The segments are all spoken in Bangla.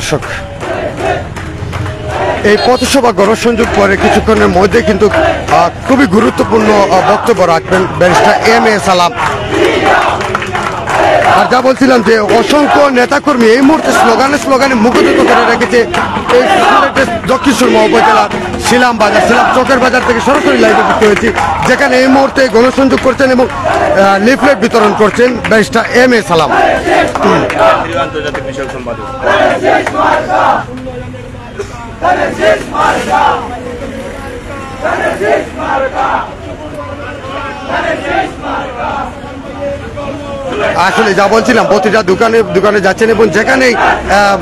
দর্শক, এই পথসভা গণসংযোগ পরে কিছুক্ষণের মধ্যে কিন্তু খুবই গুরুত্বপূর্ণ বক্তব্য রাখবেন ব্যারিস্টার এম.এ. সালাম। আর যা বলছিলাম যে অসংখ্য নেতাকর্মী এই মুহূর্তে স্লোগানে মুখরিত করে রেখেছে এই সিলেটের দক্ষিণ সুরমা উপজেলার শিলাম চকের বাজার থেকে সরাসরি লাইভে যুক্ত হয়েছি, যেখানে এই মুহূর্তে গণসংযোগ করছেন এবং লিফলেট বিতরণ করছেন ব্যারিস্টার এম.এ. সালাম। আসলে যা বলছিলাম, প্রতিটা দোকানে যাচ্ছেন এবং যেখানেই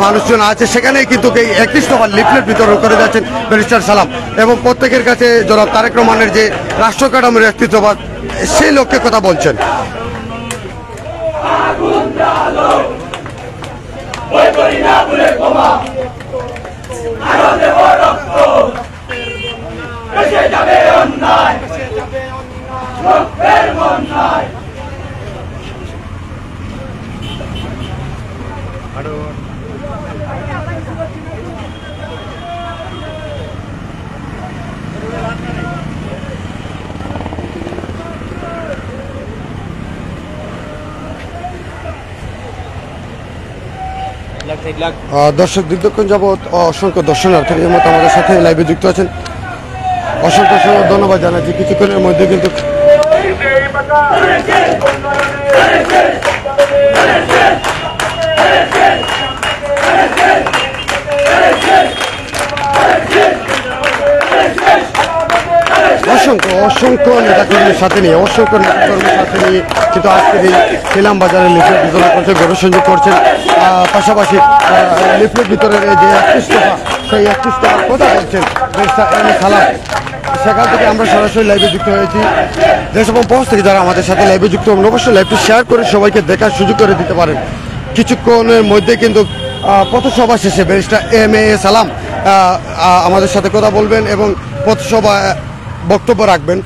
মানুষজন আছে সেখানেই কিন্তু এই 31 দফার লিফলেট বিতরণ করে যাচ্ছেন ব্যারিস্টার সালাম এবং প্রত্যেকের কাছে জনাব তারেক রহমানের যে রাষ্ট্র কাঠামোর অস্তিত্ববাদ সেই লক্ষ্যে কথা বলছেন। দর্শক, দীর্ঘক্ষণ যাবৎ অসংখ্য দর্শনার্থী এই মতো আমাদের সাথে লাইভে যুক্ত আছেন, অসংখ্য ধন্যবাদ জানাচ্ছি। কিছুক্ষণের মধ্যে কিন্তু অসংখ্য নেতাকর্মীর সাথে নিয়ে কিন্তু আজকের এই শিলাম বাজারে লিফলেট বিতরণ করছে, গণসংযোগ করছেন। পাশাপাশি লিফলেট বিতরণের যে 31 দফা, সেই 31 দফার কথা বলছেন ব্যারিস্টার এম.এ. সালাম। সেখান থেকে আমরা সরাসরি লাইভে যুক্ত হয়েছি। দেশ এবং প্রবাস থেকে যারা আমাদের সাথে লাইভে যুক্ত হবেন অবশ্যই লাইভটি শেয়ার করে সবাইকে দেখার সুযোগ করে দিতে পারেন। কিছুক্ষণের মধ্যে কিন্তু পথসভা শেষে ব্যারিস্টার এম.এ. সালাম আমাদের সাথে কথা বলবেন এবং পথসভা বক্তব্য রাখবেন।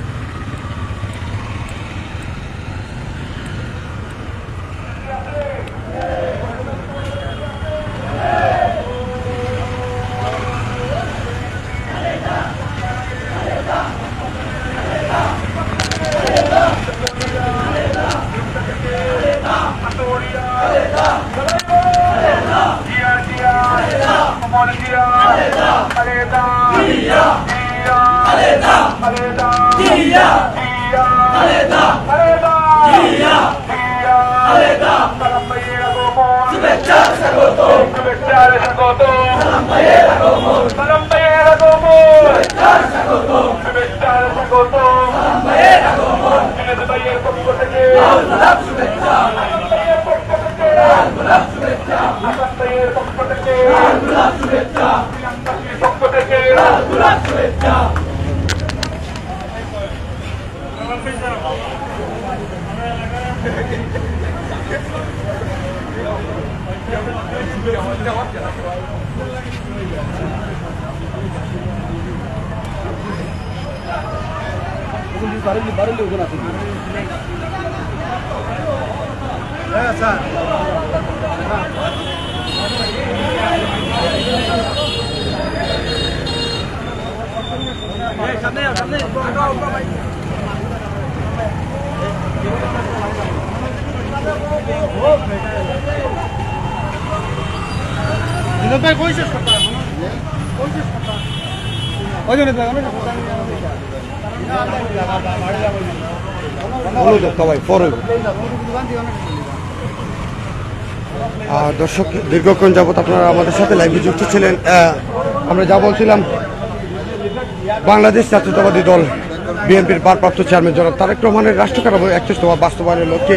দর্শক, দীর্ঘক্ষণ যাবত আপনারা আমাদের সাথে লাইভে যুক্ত ছিলেন। আমরা যা বলছিলাম, বাংলাদেশ জাতীয়তাবাদী দল বিএনপির ভারপ্রাপ্ত চেয়ারম্যান জনাব তারেক রহমানের রাষ্ট্র কাঠামো 31 দফা বাস্তবায়নের লক্ষ্যে